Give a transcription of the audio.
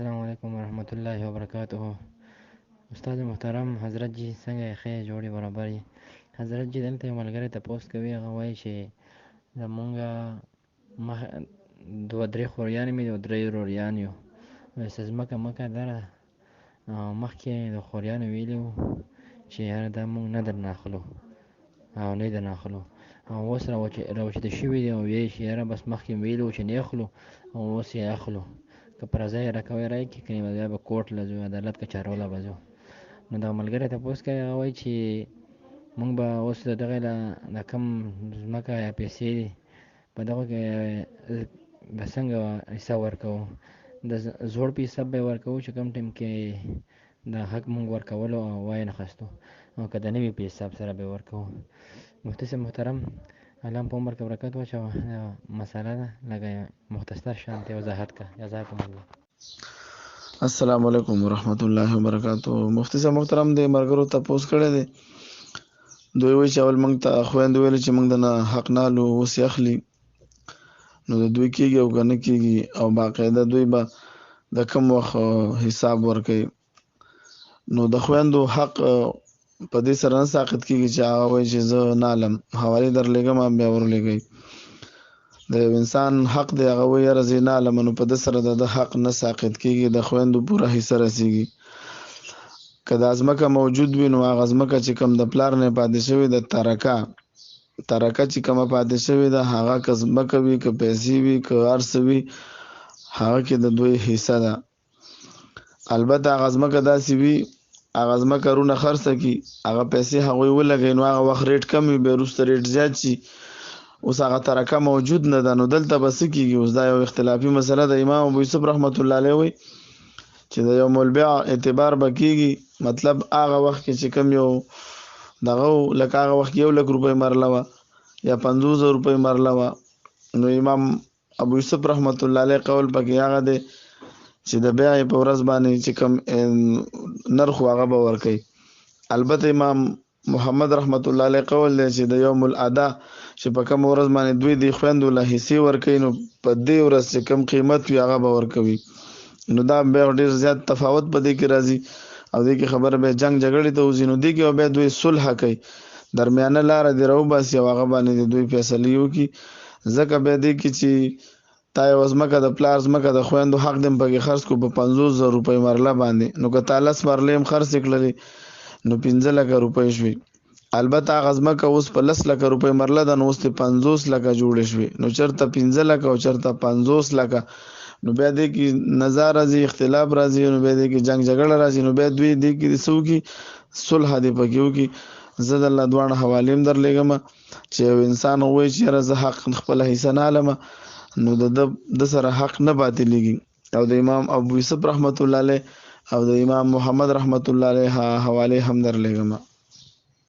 السلام علیکم ورحمۃ اللہ وبرکاتہ. استاد محترم حضرت جی څنګه یې؟ ښې جوړې برابرې. حضرت جی دلته یو ملګری تپوس کوي، هغه وایي چې زمونږ دوه درې خوریانې مې او درې وروریان یو. وایي ځمکه مکه دره، مخکې د خوریانو ویلي وو چې یاره دا مونږ نه درناخلو او نه یې درناخلو، او اوس راوچته شوي دي او وایي چې یاره بس مخکې ویلي وو چې نه اخلو او اوس یې اخلو. که پر ځای یې راکوی رایکړي، کنې بیا به کورټ له ځو، عدالت کچارو له به ځو. نو دا ملګری تپوس کوي، هغه وایي چې مونږ به اوس د دغې د کوم ځمکه یا پیسې دي په دغو کې به څنګه حصه ورکوو. د زوړ په حساب به یې ورکوو چې کوم ټایم کې د حق مونږ ورکولو او وایې نه خستو، او که د نوي په حساب سره به یې ورکوو. مفتي صاحب محترم، الله په عمر کې برکت واچوه. مسله ده لکه مختصر شانتې وضاحت کا. جزاکم الله. السلام علیکم ورحمت الله وبرکاتہ. مفتی صاحب محترم د مرګرو تپوس کړی دی، دوی وایي چې اول موږ ته خویندو ویل چې موږ د نه حق نه الو، اوس یې اخلي. نو د دوی کېږي او که نه کېږي، او باقاعده دوی به د کوم وخت حساب ورکوي. نو د خویندو حق په دې سره نه ساقط کېږي چې هغه وایي چې زه نه الم، حوالې درلېږم بیا ورلېږئ. د یو انسان حق دی، هغه وایي یاره زه یې نه الم، نو په ده سره د حق نه ساقط کېږي، د خویندو پوره حصه رسیږي. که دا ځمکه موجود وي، نو هغه ځمکه چې کوم د پلار نه پاتې شوې د ترکه چې کومه پاتې شوې ده، هغه که ځمکه وي، که پیسې وي، که هر څه وي، هغه کې د دوی حصه ده. البته هغه ځمکه داسې وي، هغه ځمکه رونه خرڅه کړي، هغه پیسې هغوی ولګوي، نو هغه وخت ریټ کم وي، بیا وروسته ریټ زیات شي. اوس هغه ترکه موجود نه ده، نو دلته به څه کېږي؟ اوس دا یو اختلافي مسله ده. امام ابو یوسف رحمت الله علیه وایي چې د یوم البیع اعتبار به کېږي، مطلب هغه وخت کې چې کوم یو دغه لکه هغه وخت 1,00,000 روپۍ مرله وه یا 50,000 روپۍ مرله وه. نو امام ابو یوسف رحمت الله علیه قول پکې هغه دی چې د بیع په ورځ باندې چې کوم نرخ هغه به ورکوي. البته امام محمد رحمت الله علیه قول دی چې د یوم الادا چې په کوم ورځ باندې دوی د خویندو له حصې ورکوي، نو په دې ورځ چې کوم قیمت وي هغه به ورکوي. نو دا بیا ډېر زیات تفاوت په دې کې راځي، او دې کې خبره بیا جنګ جګړې ته وځي. نو دې کې بیا دوی صلح کوي، درمیانه لاره دې راوباسي او هغه باندې دوی فیصلې وکړي. ځکه بیا دې کې چې تا یوه ځمکه د پلار ځمکه د خویندو حق دې پکې خرڅ کړو په 50,000 روپۍ مرله باندې، نو که تا 10 مرلې هم خرڅې کړلې نو 15,00,000 روپۍ شوي. البته هغه ځمکه اوس په 10,00,000 روپۍ مرله ده، نو اوس دې 50,00,000 جوړې شوې، نو چېرته 15,00,000 او چېرته 50,00,000. نو بیا دې کې نزاع راځي، اختلاف راځي، نو بیا دې کې جنګ جګړه راځي. نو بیا دوی دې کې څه وکړي؟ صلح دې پکې وکړي. زه د الله دواړه حوالې هم درلېږم چې یو انسان ووایي چې یاره زه حق خپله حصه نه الم، نو د سره حق نه باطلېږي. او د امام ابو یوسف رحمت الله علیه او د امام محمد رحمت الله علیه حوالې هم درلېږم.